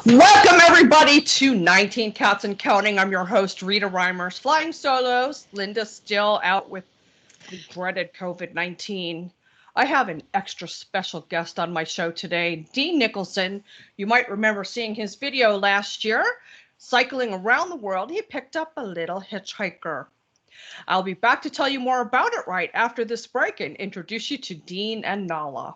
Welcome, everybody, to 19 Cats and Counting. I'm your host, Rita Reimers, flying solos. Linda's still out with the dreaded COVID-19. I have an extra special guest on my show today, Dean Nicholson. You might remember seeing his video last year. Cycling around the world, he picked up a little hitchhiker. I'll be back to tell you more about it right after this break and introduce you to Dean and Nala.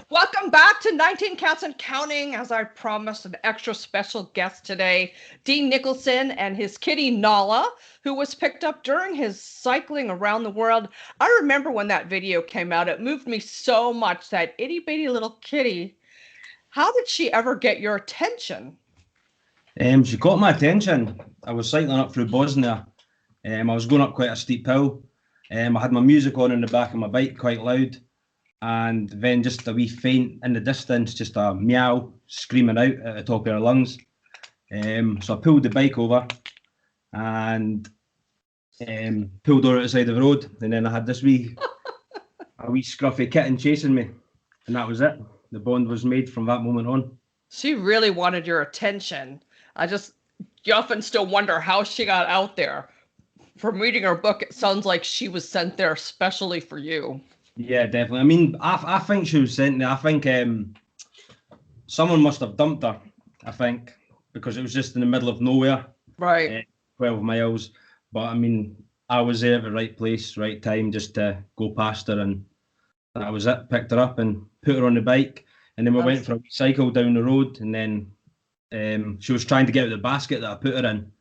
Welcome back to 19 Cats and Counting. As I promised, an extra special guest today, Dean Nicholson and his kitty Nala, who was picked up during his cycling around the world. I remember when that video came out, it moved me so much, that itty bitty little kitty. How did she ever get your attention? She caught my attention. I was cycling up through Bosnia. I was going up quite a steep hill. I had my music on in the back of my bike quite loud. And then just a wee faint in the distance, just a meow screaming out at the top of her lungs. So I pulled the bike over and pulled her at the side of the road, and then I had this wee scruffy kitten chasing me, and that was it. The bond was made from that moment on. She really wanted your attention. You often still wonder how she got out there. From reading her book, it sounds like she was sent there specially for you. Yeah, definitely. I mean, I think she was sent there. I think someone must have dumped her, I think, because it was just in the middle of nowhere. Right. 12 miles. But, I mean, I was there at the right place, right time, just to go past her, and that was it. Picked her up and put her on the bike. And then we went for a cycle down the road, and then she was trying to get out of the basket that I put her in.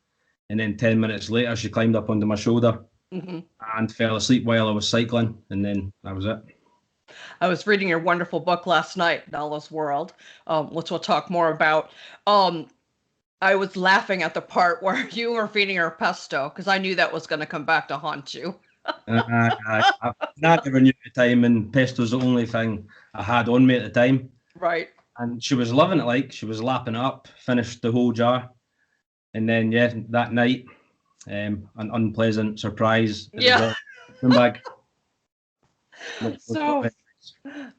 And then 10 minutes later, she climbed up onto my shoulder. Mm-hmm. And fell asleep while I was cycling, and then that was it. I was reading your wonderful book last night, Nala's World, which we'll talk more about. I was laughing at the part where you were feeding her pesto, because I knew that was going to come back to haunt you. I never knew at the time, and pesto's the only thing I had on me at the time. Right. And she was loving it, she was lapping it up, finished the whole jar. And then, that night, an unpleasant surprise. Yeah. Bag.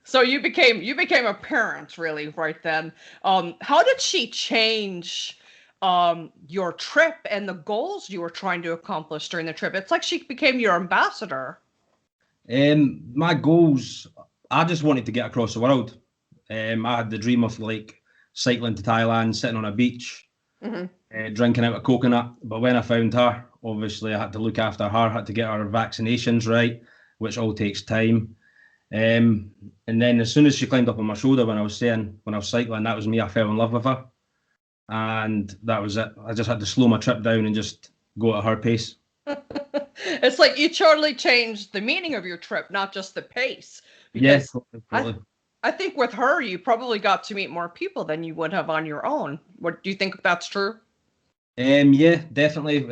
So you became a parent really right then. How did she change your trip and the goals you were trying to accomplish during the trip? It's like she became your ambassador. My goals, I just wanted to get across the world. I had the dream of cycling to Thailand, sitting on a beach. Mm-hmm. Drinking out a coconut, but when I found her, obviously I had to look after her, had to get her vaccinations right, which all takes time. And then as soon as she climbed up on my shoulder when I was cycling, that was me. I fell in love with her, and that was it. I just had to slow my trip down and just go at her pace. It's like you totally changed the meaning of your trip, not just the pace. Yes, totally. I think with her, you probably got to meet more people than you would have on your own. What do you think that's true? Yeah, definitely.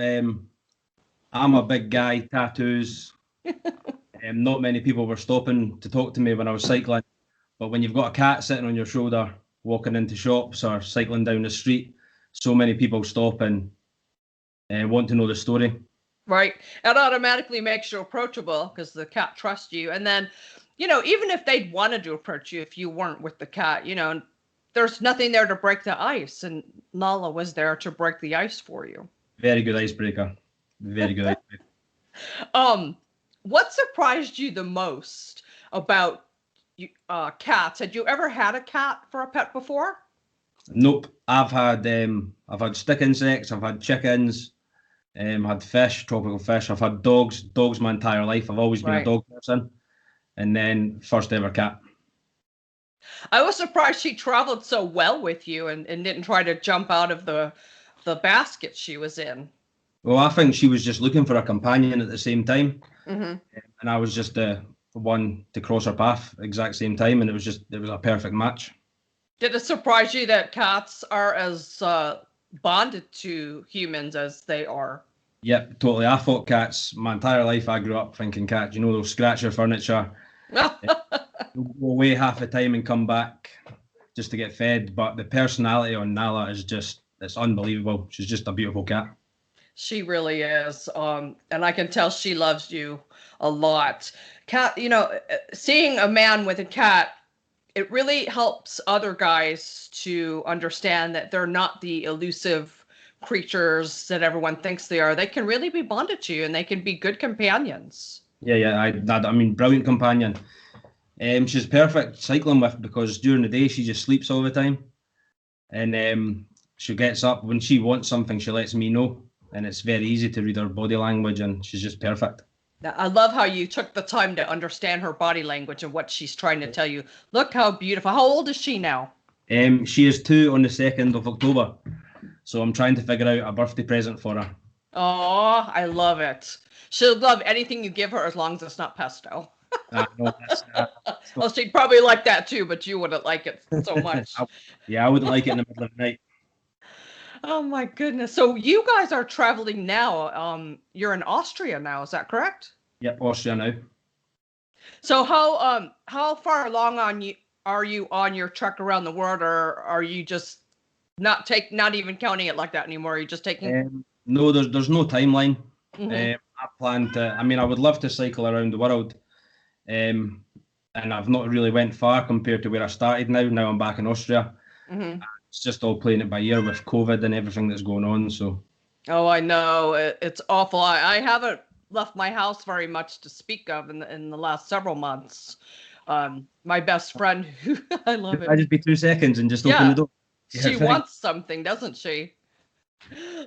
I'm a big guy, tattoos. Not many people were stopping to talk to me when I was cycling. But when you've got a cat sitting on your shoulder, walking into shops or cycling down the street, so many people stop and want to know the story. Right. It automatically makes you approachable because the cat trusts you. And then, even if they'd wanted to approach you if you weren't with the cat, there's nothing there to break the ice, and Nala was there to break the ice for you. Very good icebreaker. Very good icebreaker. What surprised you the most about cats? Had you ever had a cat for a pet before? Nope. I've had stick insects. I've had chickens. Had fish, tropical fish. I've had dogs my entire life. I've always been a dog person, and then first ever cat. I was surprised she traveled so well with you and didn't try to jump out of the basket she was in. Well, I think she was just looking for a companion at the same time. Mm-hmm. And I was just the one to cross her path exact same time, and it was a perfect match. Did it surprise you that cats are as bonded to humans as they are? Yep, totally. I thought cats my entire life. I grew up thinking cats, they'll scratch your furniture. Go away half the time and come back just to get fed. But the personality on Nala is it's unbelievable. She's just a beautiful cat. She really is. And I can tell she loves you a lot. Cat, seeing a man with a cat it really helps other guys to understand that they're not the elusive creatures that everyone thinks they are. They can really be bonded to you, and they can be good companions. Yeah. I mean, brilliant companion. She's perfect cycling with because during the day she just sleeps all the time, and she gets up when she wants something. She lets me know, and it's very easy to read her body language, and she's just perfect. I love how you took the time to understand her body language and what she's trying to tell you. Look how beautiful. How old is she now? She is 2 on the 2nd of October, so I'm trying to figure out a birthday present for her. Oh, I love it. She'll love anything you give her as long as it's not pesto. No, Well, she'd probably like that too, but you wouldn't like it so much. I wouldn't like it in the middle of the night. Oh my goodness. So you guys are traveling now. You're in Austria now, is that correct? Yep, Austria now. So how far along are you on your trek around the world, or are you just not even counting it like that anymore? Are you just taking No, there's no timeline. Mhm. I plan to. I mean, I would love to cycle around the world, and I've not really went far compared to where I started. Now I'm back in Austria. Mhm. It's just all playing it by ear with COVID and everything that's going on. So. Oh, I know. It's awful. I haven't left my house very much to speak of in the last several months. My best friend, who I love I it. just be 2 seconds and just open Yeah, the door. she wants something, doesn't she?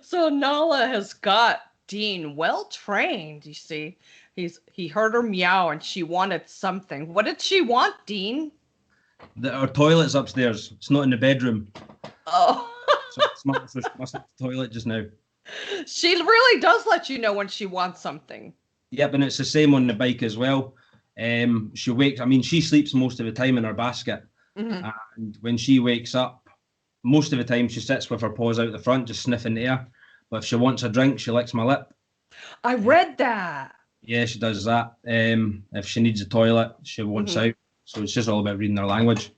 So Nala has got Dean well trained, you see. He heard her meow and she wanted something. What did she want, Dean? Our toilet's upstairs. It's not in the bedroom. Oh. So it's must have the toilet just now. She really does let you know when she wants something. Yep, and it's the same on the bike as well. She wakes. I mean, she sleeps most of the time in her basket, Mhm. and when she wakes up, most of the time she sits with her paws out the front, just sniffing the air. But if she wants a drink, she licks my lip. I read that. Yeah, she does that. If she needs a toilet, she wants Mhm. out. So it's just all about reading her language.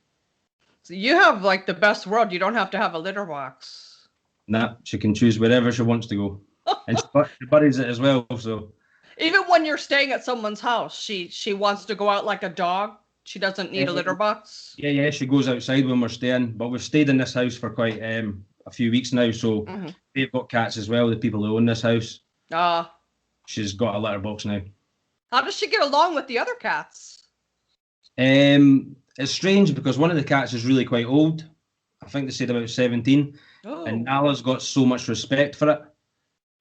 So you have like the best world. You don't have to have a litter box. Nah, she can choose wherever she wants to go, and she buries it as well. So. Even when you're staying at someone's house, she wants to go out like a dog. She doesn't need a litter box. Yeah, she goes outside when we're staying, but we've stayed in this house for quite a few weeks now, so they've got cats as well, the people who own this house. She's got a litter box now. How does she get along with the other cats? It's strange because one of the cats is really quite old. I think they said about 17, and Nala's got so much respect for it.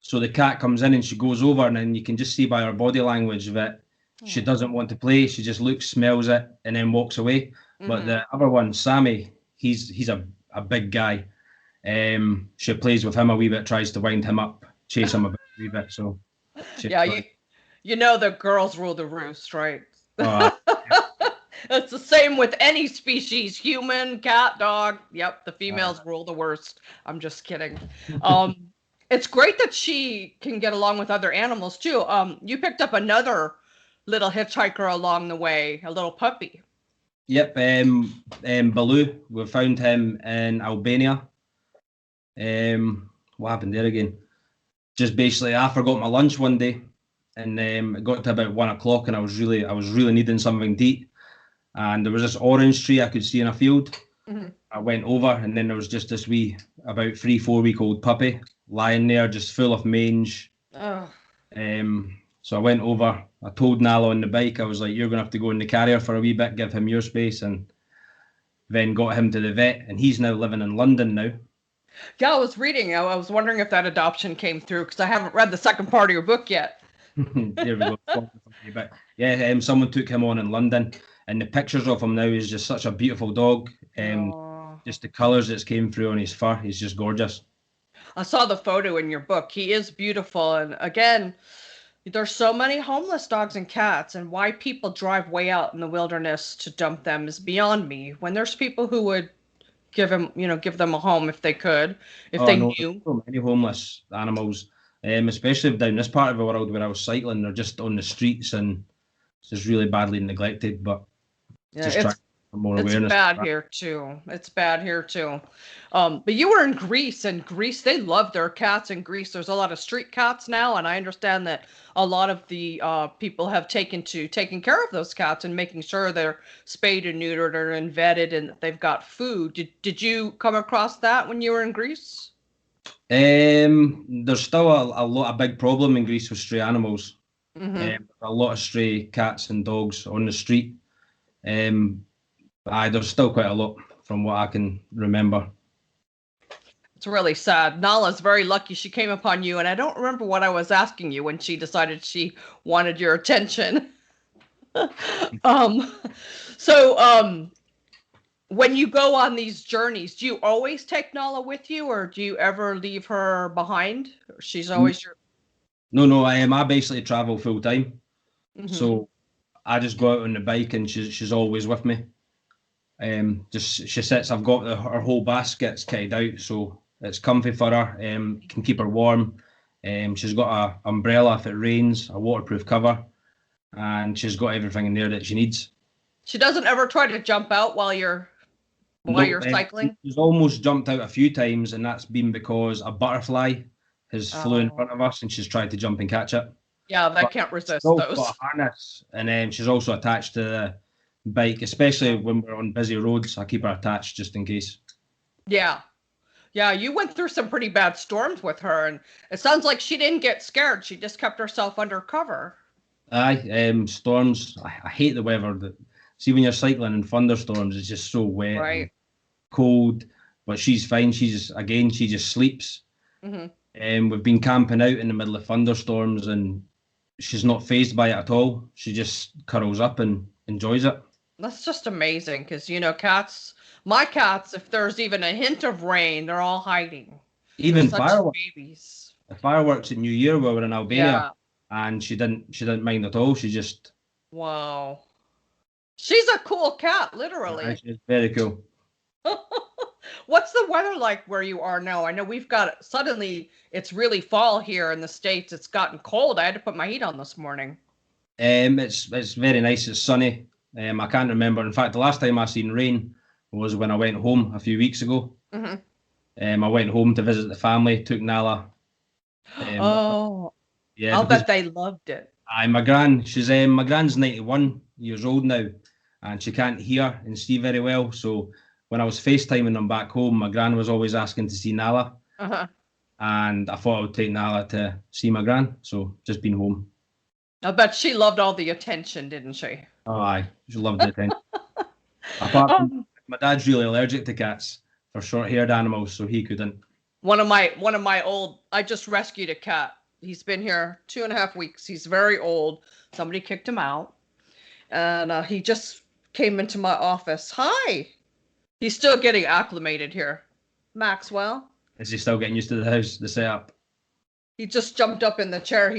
So the cat comes in and she goes over, and then you can just see by her body language that she doesn't want to play. She just looks, smells it, and then walks away. But the other one, Sammy, he's a big guy. She plays with him a wee bit, tries to wind him up, chase him a wee bit. So yeah, you know the girls rule the roost, right? Yeah. It's the same with any species, human, cat, dog. Yep, the females rule the worst. I'm just kidding. It's great that she can get along with other animals too. You picked up another little hitchhiker along the way, a little puppy. Yep, Baloo. We found him in Albania. What happened there again? Just basically, I forgot my lunch one day, and it got to about 1 o'clock, and I was really needing something to eat. And there was this orange tree I could see in a field. I went over, and then there was just this wee, about 3-4 week old puppy lying there, just full of mange. So I went over. I told Nala on the bike, I was like, "You're gonna have to go in the carrier for a wee bit, give him your space," and then got him to the vet, and he's now living in London now. Yeah, I was reading. I was wondering if that adoption came through because I haven't read the second part of your book yet. There we go. But yeah, someone took him on in London, and the pictures of him now is just such a beautiful dog. Just the colours that came through on his fur, he's just gorgeous. I saw the photo in your book. He is beautiful, and again, there's so many homeless dogs and cats, and why people drive way out in the wilderness to dump them is beyond me. When there's people who would give them a home if they could, if they knew. There's so many homeless animals, especially down this part of the world where I was cycling. They're just on the streets and just really badly neglected. But Yeah, more It's awareness. bad here too. It's bad here too. But you were in Greece, and Greece, they love their cats in Greece. There's a lot of street cats now, and I understand that a lot of the people have taken to taking care of those cats and making sure they're spayed and neutered and vetted and that they've got food. Did you come across that when you were in Greece? There's still a big problem in Greece with stray animals. Mm-hmm. A lot of stray cats and dogs on the street. There's still quite a lot from what I can remember. It's really sad. Nala's very lucky she came upon you, and I don't remember what I was asking you when she decided she wanted your attention. um, so when you go on these journeys, do you always take Nala with you, or do you ever leave her behind? She's always your. No, I basically travel full time. Mhm. So I just go out on the bike and she's always with me. Just she sits. I've got her whole basket's kitted out, so it's comfy for her. Can keep her warm. She's got a umbrella if it rains, a waterproof cover, and she's got everything in there that she needs. She doesn't ever try to jump out while you're cycling. She's almost jumped out a few times, and that's been because a butterfly has flew in front of us, and she's tried to jump and catch it. Yeah, that can't resist She's those. got a harness, and then she's also attached to the bike, especially when we're on busy roads. I keep her attached just in case. Yeah. Yeah, you went through some pretty bad storms with her, and it sounds like she didn't get scared. She just kept herself under cover. Aye, storms. I hate the weather. See, when you're cycling in thunderstorms, it's just so wet, Right. and cold. But she's fine. She just sleeps. Mm-hmm. We've been camping out in the middle of thunderstorms, and she's not fazed by it at all. She just curls up and enjoys it. That's just amazing because, my cats, if there's even a hint of rain, they're all hiding. Even They're such fireworks. babies. The fireworks at New Year, we were in Albania, Yeah. and she didn't mind at all. She just Wow. She's a cool cat, literally. she's very cool. What's the weather like where you are now? I know suddenly it's really fall here in the States. It's gotten cold. I had to put my heat on this morning. It's very nice. It's sunny. I can't remember. In fact, the last time I seen rain was when I went home a few weeks ago. Mm-hmm. I went home to visit the family. Took Nala. Yeah. I'll bet they loved it. My gran's 91 years old now, and she can't hear and see very well. So when I was FaceTiming them back home, my gran was always asking to see Nala. Uh-huh. And I thought I would take Nala to see my gran. So just been home. I bet she loved all the attention, didn't she? Oh, aye. She loved the attention. Apart from, my dad's really allergic to cats for short-haired animals, so he couldn't. I just rescued a cat. He's been here 2.5 weeks. He's very old. Somebody kicked him out. And he just came into my office. Hi. He's still getting acclimated here. Maxwell. Is he still getting used to the house, the setup? He just jumped up in the chair.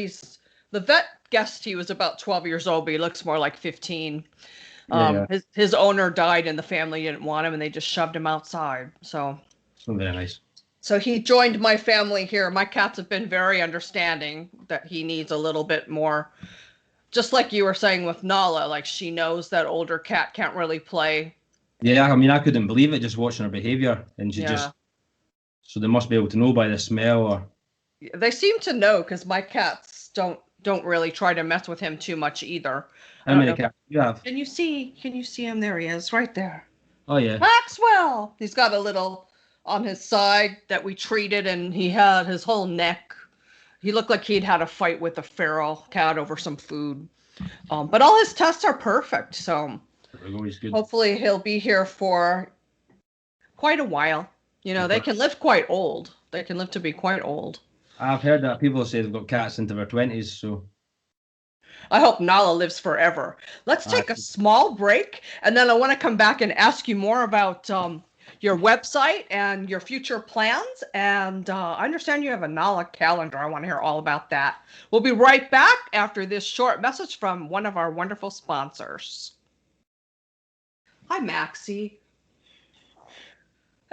The vet guessed he was about 12 years old, but he looks more like 15. Yeah. His owner died and the family didn't want him and they just shoved him outside. So Very nice. So he joined my family here. My cats have been very understanding that he needs a little bit more, just like you were saying with Nala, like she knows that older cat can't really play. Yeah, I mean, I couldn't believe it just watching her behavior, and so they must be able to know by the smell, or they seem to know because my cats don't really try to mess with him too much either. How many cats do you have? Can you see him? There he is, right there. Oh yeah. Maxwell. He's got a little on his side that we treated, and he had his whole neck. He looked like he'd had a fight with a feral cat over some food. But all his tests are perfect, so hopefully he'll be here for quite a while. They can live quite old. They can live to be quite old. I've heard that people say they've got cats into their 20s, so I hope Nala lives forever. Let's take a small break, and then I want to come back and ask you more about your website and your future plans. And I understand you have a Nala calendar. I want to hear all about that. We'll be right back after this short message from one of our wonderful sponsors. Hi, Maxie.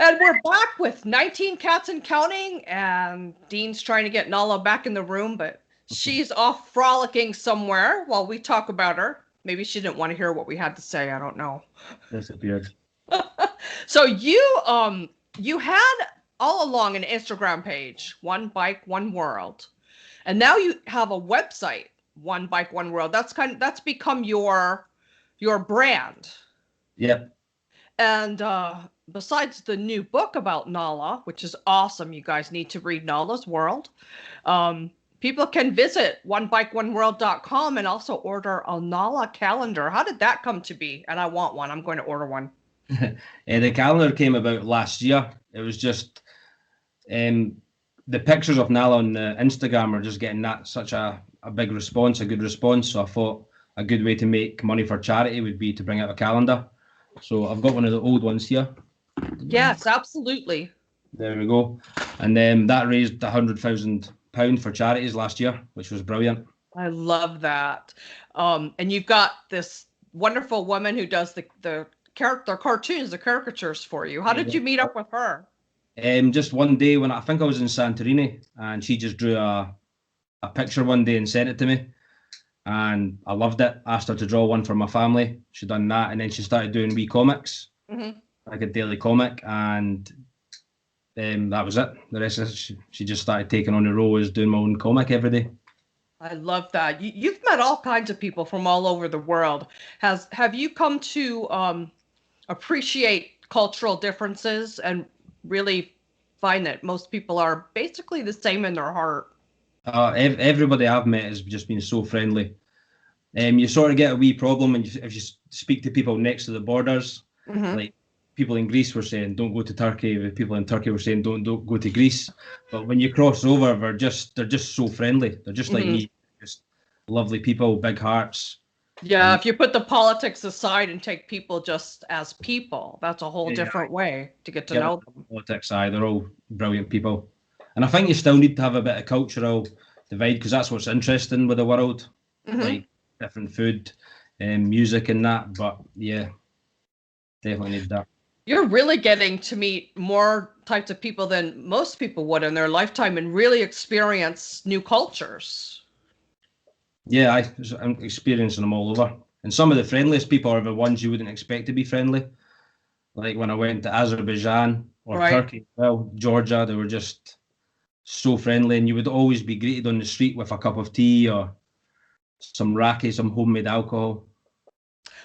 And we're back with 19 cats and counting, and Dean's trying to get Nala back in the room, but she's off frolicking somewhere while we talk about her. Maybe she didn't want to hear what we had to say. I don't know. Disappeared. So you had all along an Instagram page, 1Bike1World, and now you have a website, 1Bike1World. That's become your brand. Yep. And besides the new book about Nala, which is awesome, you guys need to read Nala's World. People can visit 1Bike1World.com and also order a Nala calendar. How did that come to be? And I want one. I'm going to order one. The calendar came about last year. It was just the pictures of Nala on Instagram are just getting that such a big response, a good response. So I thought a good way to make money for charity would be to bring out a calendar. So I've got one of the old ones here. Yes, absolutely. There we go. And that raised £100,000 for charities last year, which was brilliant. I love that. And you've got this wonderful woman who does the cartoons, the caricatures for you. How did you meet up with her? Just one day when I think I was in Santorini, and she just drew a picture one day and sent it to me, and I loved it. Asked her to draw one for my family. She done that, and then she started doing wee comics, like a daily comic, and that was it. The rest of it, she just started taking on the role as doing my own comic every day. I love that. You've met all kinds of people from all over the world. Have you come to appreciate cultural differences and really find that most people are basically the same in their heart? Everybody I've met has just been so friendly. You sort of get a wee problem if you speak to people next to the borders. Like people in Greece were saying, don't go to Turkey. People in Turkey were saying, don't go to Greece. But when you cross over, they're just so friendly. They're just like me, just lovely people, big hearts. Yeah, if you put the politics aside and take people just as people, that's a whole different way to get to know them. Politics side, they're all brilliant people. And I think you still need to have a bit of cultural divide, because that's what's interesting with the world, like different food and music and that. But yeah, definitely need that. You're really getting to meet more types of people than most people would in their lifetime and really experience new cultures. Yeah, I'm experiencing them all over. And some of the friendliest people are the ones you wouldn't expect to be friendly. Like when I went to Azerbaijan or Turkey, well, Georgia, they were just so friendly, and you would always be greeted on the street with a cup of tea or some raki, some homemade alcohol.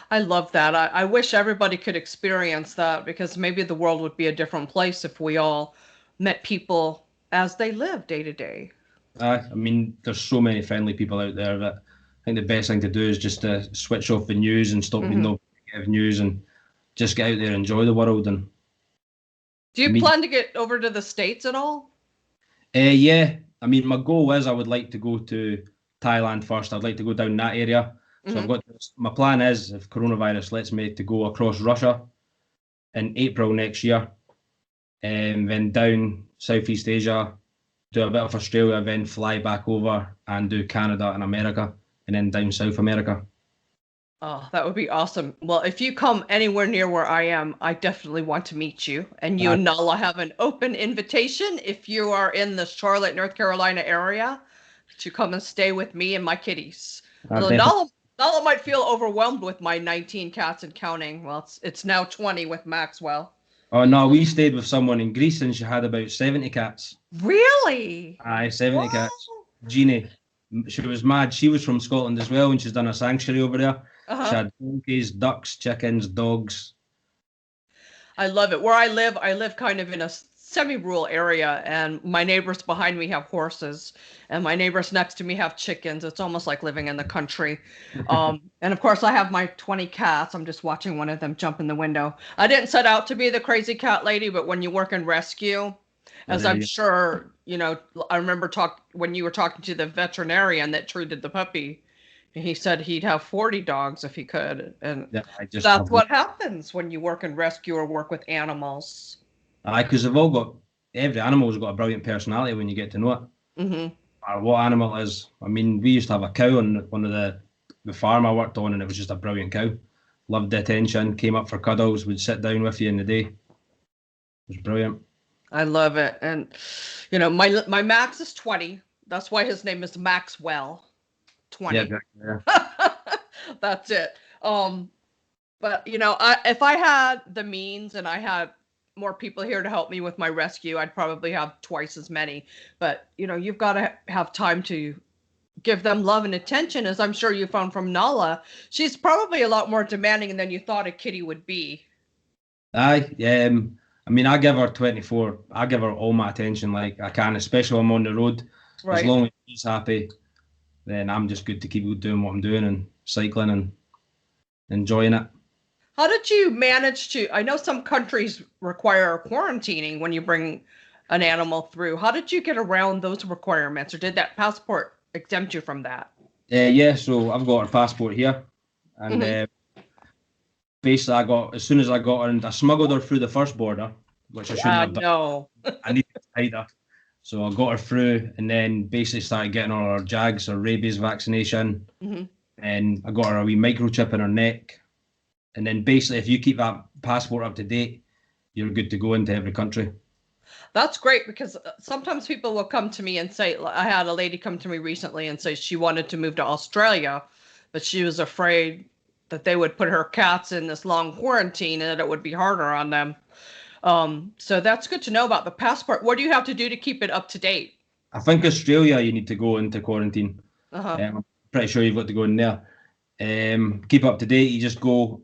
I love that. I wish everybody could experience that, because maybe the world would be a different place if we all met people as they live day to day. I mean, there's so many friendly people out there that I think the best thing to do is just to switch off the news and stop reading no negative news and just get out there and enjoy the world. And do you plan to get over to the States at all? Yeah, I mean, my goal is I would like to go to Thailand first. I'd like to go down that area. So I've got my plan is, if coronavirus lets me, to go across Russia in April next year, and then down Southeast Asia, do a bit of Australia, then fly back over and do Canada and America, and then down South America. Oh, that would be awesome. Well, if you come anywhere near where I am, I definitely want to meet you. And you and Nala have an open invitation if you are in the Charlotte, North Carolina area, to come and stay with me and my kitties. Nala might feel overwhelmed with my 19 cats and counting. Well, it's now 20 with Maxwell. Oh no, we stayed with someone in Greece and she had about 70 cats. Really? Aye, 70 cats. Jeannie, she was mad. She was from Scotland as well, and she's done a sanctuary over there. She had donkeys, ducks, chickens, dogs. I love it. Where I live kind of in a semi-rural area, and my neighbors behind me have horses, and my neighbors next to me have chickens. It's almost like living in the country. And of course, I have my 20 cats. I'm just watching one of them jump in the window. I didn't set out to be the crazy cat lady, but when you work in rescue, as I'm sure, you know, I remember when you were talking to the veterinarian that treated the puppy. He said he'd have 40 dogs if he could. And that's what happens when you work in rescue or work with animals. Aye, because every animal's got a brilliant personality when you get to know it. Or what animal it is. I mean, we used to have a cow on one of the farm I worked on, and it was just a brilliant cow. Loved the attention, came up for cuddles, would sit down with you in the day. It was brilliant. I love it. And, you know, my Max is 20. That's why his name is Maxwell. 20. Yeah. That's it. But if I had the means and I had more people here to help me with my rescue, I'd probably have twice as many. But you've got to have time to give them love and attention, as I'm sure you found from Nala. She's probably a lot more demanding than you thought a kitty would be. Aye, I mean, I give her 24. I give her all my attention like I can, especially when I'm on the road. As Right. long as she's happy, then I'm just good to keep doing what I'm doing and cycling and enjoying it. How did you manage to? I know some countries require quarantining when you bring an animal through. How did you get around those requirements, or did that passport exempt you from that? Yeah, so I've got her passport here, and Mhm. basically as soon as I got her, and I smuggled her through the first border, which I shouldn't have done. No. I needed to hide her. So I got her through and then basically started getting all her JAGs or rabies vaccination. Hmm. And I got her a wee microchip in her neck. And then basically, if you keep that passport up to date, you're good to go into every country. That's great, because sometimes people will come to me and say, I had a lady come to me recently and say she wanted to move to Australia, but she was afraid that they would put her cats in this long quarantine and that it would be harder on them. So that's good to know about the passport. What do you have to do to keep it up to date? I think Australia, you need to go into quarantine. Uh-huh. I'm pretty sure you've got to go in there. Keep up to date. You just go.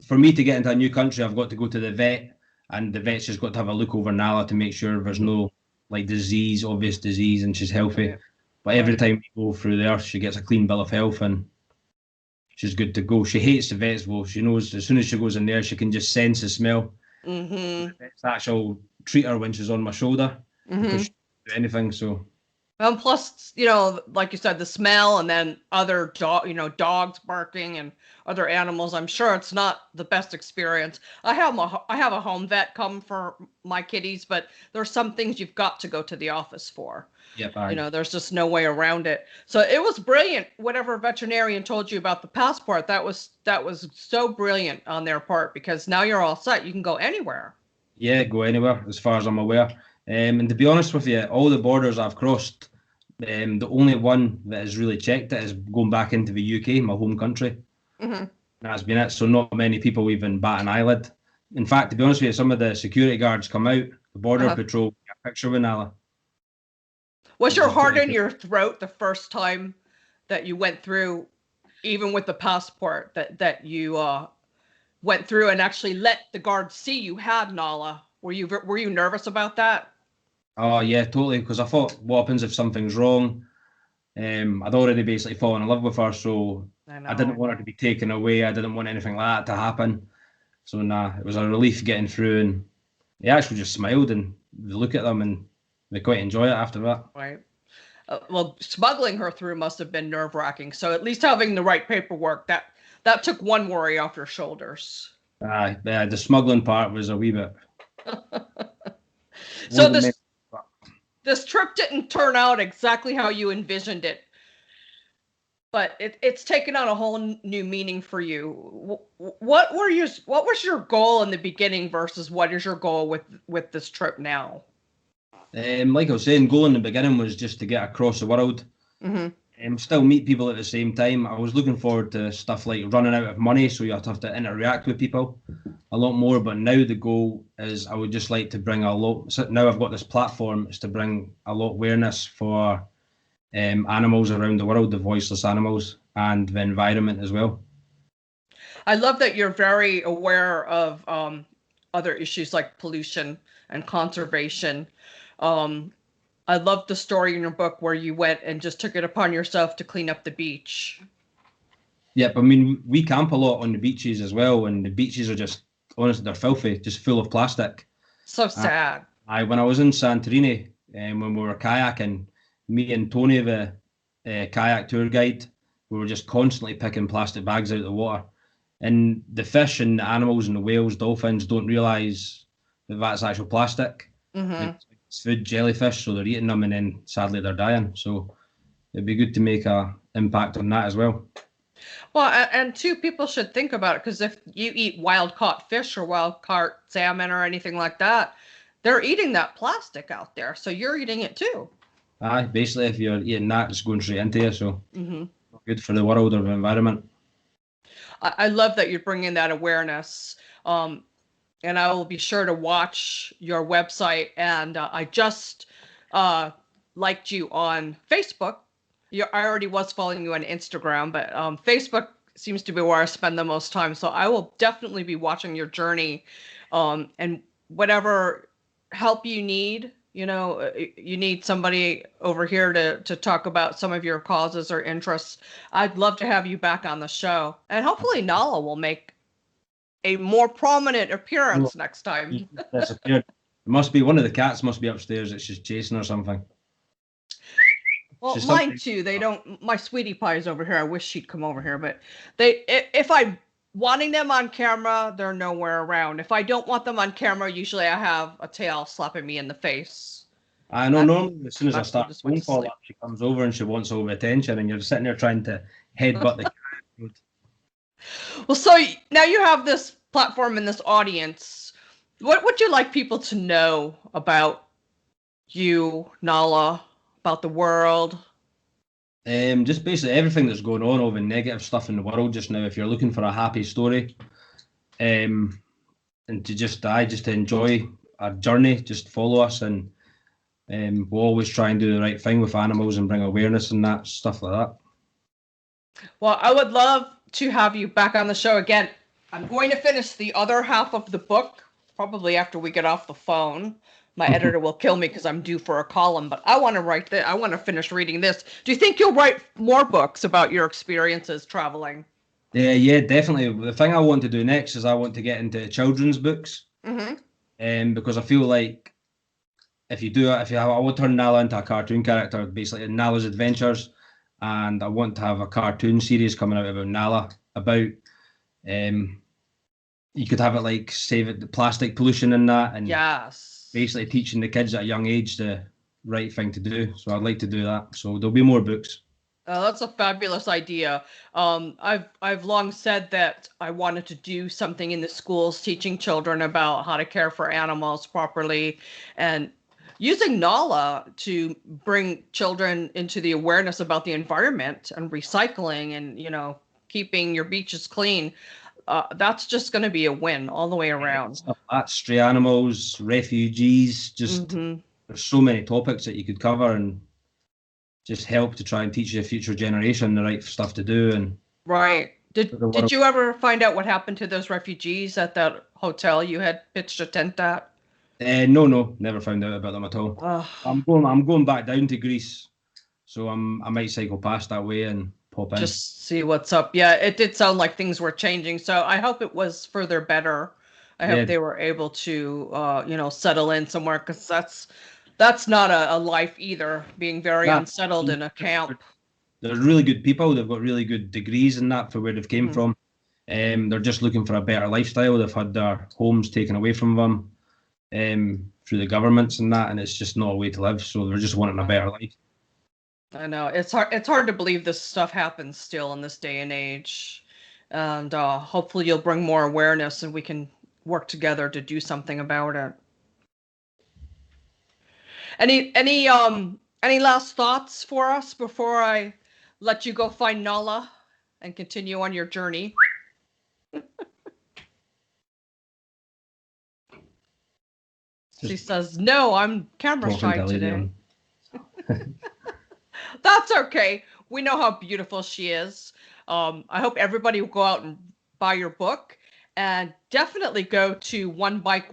For me to get into a new country, I've got to go to the vet, and the vet's just got to have a look over Nala to make sure there's no obvious disease, and she's healthy. Right. But every time we go through there, she gets a clean bill of health and she's good to go. She hates the vets though. She knows as soon as she goes in there, she can just sense the smell. Mm-hmm. The vets actually treat her when she's on my shoulder because Mm-hmm. she can't do anything. So And plus, like you said, the smell, and then other dogs barking and other animals. I'm sure it's not the best experience. I have a home vet come for my kitties, but there's some things you've got to go to the office for. yep, aye. There's just no way around it. So it was brilliant. Whatever veterinarian told you about the passport, that was so brilliant on their part, because now you're all set. You can go anywhere. Yeah, go anywhere as far as I'm aware. And to be honest with you, all the borders I've crossed, the only one that has really checked it is going back into the UK, my home country. Hmm. That's been it. So not many people even bat an eyelid. In fact, to be honest with you, some of the security guards come out, the border Uh-huh. patrol, get a picture with Nala, Was which your is heart pretty in cool. your throat the first time that you went through, even with the passport, that you went through and actually let the guards see you had Nala? Were you nervous about that? Oh yeah, totally. Because I thought, what happens if something's wrong? I'd already basically fallen in love with her, so I I didn't know. want her to be taken away. I didn't want anything like that to happen. So nah, it was a relief getting through, and they actually just smiled and they look at them and they quite enjoy it after that. Right. Well, smuggling her through must have been nerve-wracking. So at least having the right paperwork, that took one worry off your shoulders. Yeah, the smuggling part was a wee bit. So Wasn't this meant, this trip didn't turn out exactly how you envisioned it, but it's taken on a whole new meaning for you. What was your goal in the beginning versus what is your goal with this trip now? like I was saying, goal in the beginning was just to get across the world Hmm. and still meet people at the same time. I was looking forward to stuff like running out of money, so you have to interact with people a lot more. But now the goal is I would just like to bring a lot. So now I've got this platform is to bring a lot of awareness for animals around the world, the voiceless animals, and the environment as well. I love that you're very aware of other issues like pollution and conservation. Um, I love the story in your book where you went and just took it upon yourself to clean up the beach. Yep, I mean we camp a lot on the beaches as well, and the beaches are just honestly they're filthy, just full of plastic. So Uh, sad. when I was in Santorini, when we were kayaking, me and Tony, the kayak tour guide, we were just constantly picking plastic bags out of the water. And the fish and the animals and the whales, dolphins don't realise that that's actual plastic. Hmm. It's food, jellyfish, so they're eating them and then sadly they're dying. So it'd be good to make a impact on that as well. Well, and two, people should think about it, because if you eat wild caught fish or wild caught salmon or anything like that, they're eating that plastic out there. So you're eating it too. Aye, basically if you're eating that, it's going straight into you. So Hmm. good for the world or the environment. I love that you're bringing that awareness. And I will be sure to watch your website. And I just liked you on Facebook. I already was following you on Instagram, but Facebook seems to be where I spend the most time. So I will definitely be watching your journey, and whatever help you need. You need somebody over here to talk about some of your causes or interests. I'd love to have you back on the show, and hopefully Nala will make a more prominent appearance next time. Disappeared. It must be one of the cats must be upstairs. It's just chasing or something. Well, mine too. They don't. My sweetie pie is over here. I wish she'd come over here, but if I'm wanting them on camera, they're nowhere around. If I don't want them on camera, usually I have a tail slapping me in the face. I know. Normally, as soon as I start a phone call, she comes over and she wants all the attention, and you're sitting there trying to headbutt the cat. Well, so now you have this platform and this audience. What would you like people to know about you, Nala, about the world? Just basically everything that's going on, all the negative stuff in the world just now. If you're looking for a happy story, and to just enjoy our journey, just follow us, and we'll always try and do the right thing with animals and bring awareness and that stuff like that. Well, I would love to have you back on the show again. I'm going to finish the other half of the book probably after we get off the phone. My editor will kill me because I'm due for a column, but I want to write this. I want to finish reading this. Do you think you'll write more books about your experiences traveling? Yeah, definitely. The thing I want to do next is I want to get into children's books, because I feel like I would turn Nala into a cartoon character, basically in Nala's Adventures, and I want to have a cartoon series coming out about Nala. You could have it like save the plastic pollution and that, and basically teaching the kids at a young age the right thing to do. So I'd like to do that. So there'll be more books. That's a fabulous idea. I've long said that I wanted to do something in the schools teaching children about how to care for animals properly, and using Nala to bring children into the awareness about the environment and recycling and, keeping your beaches clean. That's just going to be a win all the way around. That's stray animals, refugees, just there's so many topics that you could cover and just help to try and teach the future generation the right stuff to do. And right. Did you ever find out what happened to those refugees at that hotel you had pitched a tent at? No, never found out about them at all. I'm going back down to Greece, so I might cycle past that way and pop in. Just see what's up. Yeah, it did sound like things were changing, so I hope it was for their better. I hope they were able to, settle in somewhere, because that's not a life either, being very unsettled in a camp. They're really good people. They've got really good degrees in that for where they've came from. They're just looking for a better lifestyle. They've had their homes taken away from them through the governments and that, and it's just not a way to live. So they're just wanting a better life. I know it's hard to believe this stuff happens still in this day and age, and hopefully you'll bring more awareness and we can work together to do something about it. Any last thoughts for us before I let you go find Nala and continue on your journey? She says, "No, I'm camera shy today." That's okay. We know how beautiful she is. I hope everybody will go out and buy your book, and definitely go to 1Bike